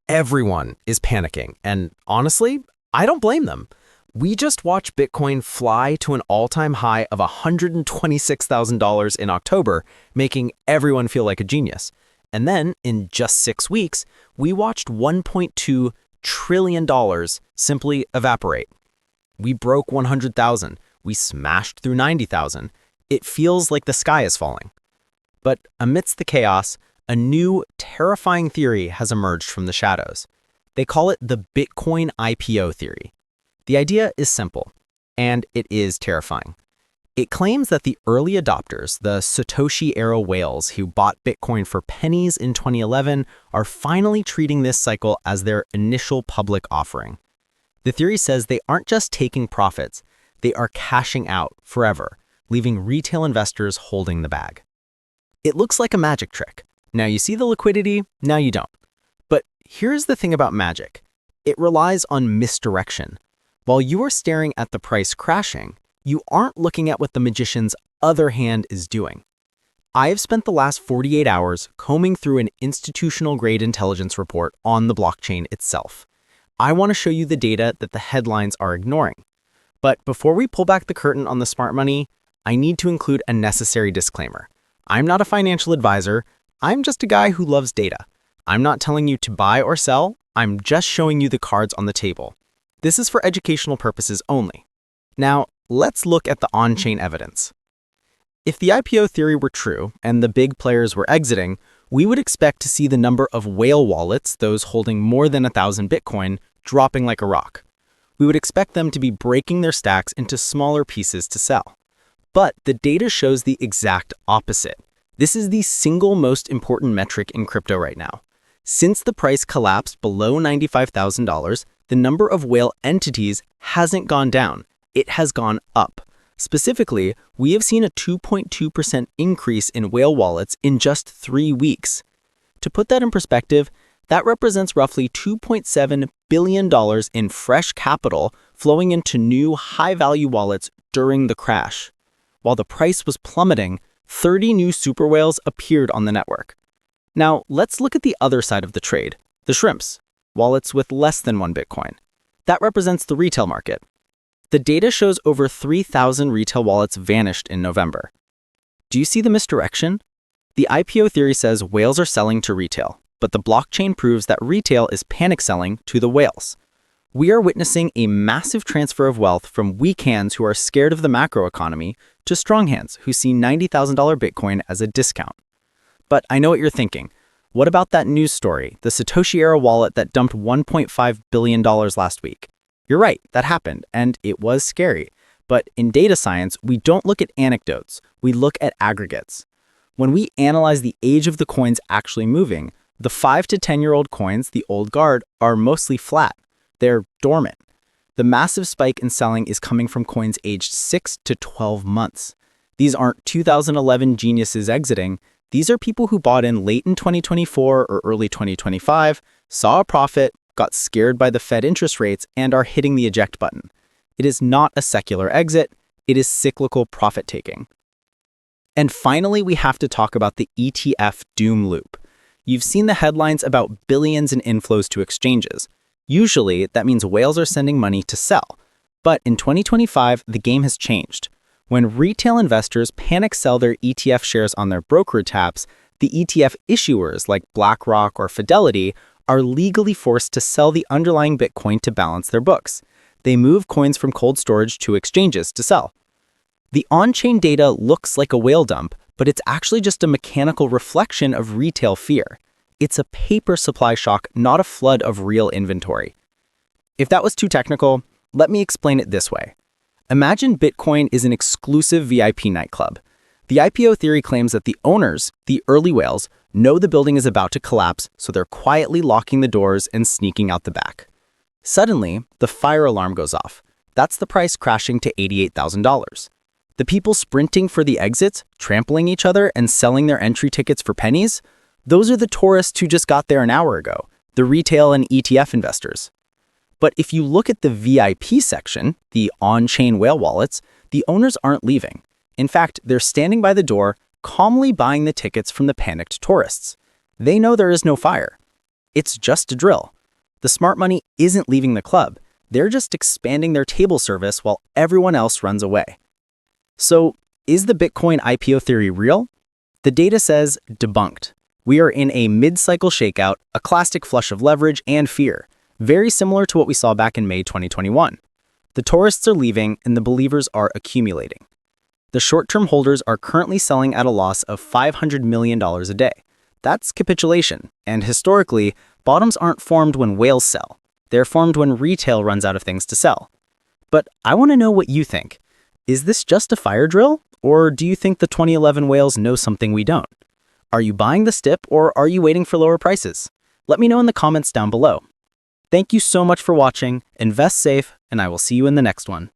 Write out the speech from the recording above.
Everyone is panicking, and honestly, I don't blame them. We just watched Bitcoin fly to an all-time high of $126,000 in October, making everyone feel like a genius. And then, in just 6 weeks, we watched $1.2 trillion simply evaporate. We broke 100,000. We smashed through 90,000. It feels like the sky is falling. But amidst the chaos, a new, terrifying theory has emerged from the shadows. They call it the Bitcoin IPO Theory. The idea is simple, and it is terrifying. It claims that the early adopters, the Satoshi-era whales who bought Bitcoin for pennies in 2011, are finally treating this cycle as their initial public offering. The theory says they aren't just taking profits, they are cashing out forever, leaving retail investors holding the bag. It looks like a magic trick. Now you see the liquidity, now you don't. But here's the thing about magic. It relies on misdirection. While you are staring at the price crashing, you aren't looking at what the magician's other hand is doing. I have spent the last 48 hours combing through an institutional-grade intelligence report on the blockchain itself. I want to show you the data that the headlines are ignoring. But before we pull back the curtain on the smart money, I need to include a necessary disclaimer. I'm not a financial advisor. I'm just a guy who loves data. I'm not telling you to buy or sell. I'm just showing you the cards on the table. This is for educational purposes only. Now, let's look at the on-chain evidence. If the IPO theory were true and the big players were exiting, we would expect to see the number of whale wallets, those holding more than 1,000 Bitcoin, dropping like a rock. We would expect them to be breaking their stacks into smaller pieces to sell. But the data shows the exact opposite. This is the single most important metric in crypto right now. Since the price collapsed below $95,000, the number of whale entities hasn't gone down. It has gone up. Specifically, we have seen a 2.2% increase in whale wallets in just 3 weeks. To put that in perspective, that represents roughly $2.7 billion in fresh capital flowing into new high-value wallets during the crash. While the price was plummeting, 30 new super whales appeared on the network. Now, let's look at the other side of the trade, the shrimps, wallets with less than 1 Bitcoin. That represents the retail market. The data shows over 3,000 retail wallets vanished in November. Do you see the misdirection? The IPO theory says whales are selling to retail, but the blockchain proves that retail is panic selling to the whales. We are witnessing a massive transfer of wealth from weak hands who are scared of the macroeconomy to strong hands who see $90,000 Bitcoin as a discount. But I know what you're thinking. What about that news story, the Satoshi-era wallet that dumped $1.5 billion last week? You're right, that happened, and it was scary. But in data science, we don't look at anecdotes, we look at aggregates. When we analyze the age of the coins actually moving, the 5 to 10-year-old coins, the old guard, are mostly flat. They're dormant. The massive spike in selling is coming from coins aged 6 to 12 months. These aren't 2011 geniuses exiting. These are people who bought in late in 2024 or early 2025, saw a profit, got scared by the Fed interest rates, and are hitting the eject button. It is not a secular exit. It is cyclical profit taking. And finally, we have to talk about the ETF Doom Loop. You've seen the headlines about billions in inflows to exchanges. Usually, that means whales are sending money to sell. But in 2025, the game has changed. When retail investors panic sell their ETF shares on their broker tabs, the ETF issuers like BlackRock or Fidelity are legally forced to sell the underlying Bitcoin to balance their books. They move coins from cold storage to exchanges to sell. The on-chain data looks like a whale dump, but it's actually just a mechanical reflection of retail fear. It's a paper supply shock, not a flood of real inventory. If that was too technical, let me explain it this way. Imagine Bitcoin is an exclusive VIP nightclub. The IPO theory claims that the owners, the early whales, know the building is about to collapse, so they're quietly locking the doors and sneaking out the back. Suddenly, the fire alarm goes off. That's the price crashing to $88,000. The people sprinting for the exits, trampling each other, and selling their entry tickets for pennies, those are the tourists who just got there an hour ago, the retail and ETF investors. But if you look at the VIP section, the on-chain whale wallets, the owners aren't leaving. In fact, they're standing by the door, calmly buying the tickets from the panicked tourists. They know there is no fire. It's just a drill. The smart money isn't leaving the club. They're just expanding their table service while everyone else runs away. So, is the Bitcoin IPO theory real? The data says debunked. We are in a mid-cycle shakeout, a classic flush of leverage and fear, very similar to what we saw back in May 2021. The tourists are leaving and the believers are accumulating. The short-term holders are currently selling at a loss of $500 million a day. That's capitulation, and historically, bottoms aren't formed when whales sell. They're formed when retail runs out of things to sell. But I want to know what you think. Is this just a fire drill, or do you think the 2011 whales know something we don't? Are you buying the STIP, or are you waiting for lower prices? Let me know in the comments down below. Thank you so much for watching, invest safe, and I will see you in the next one.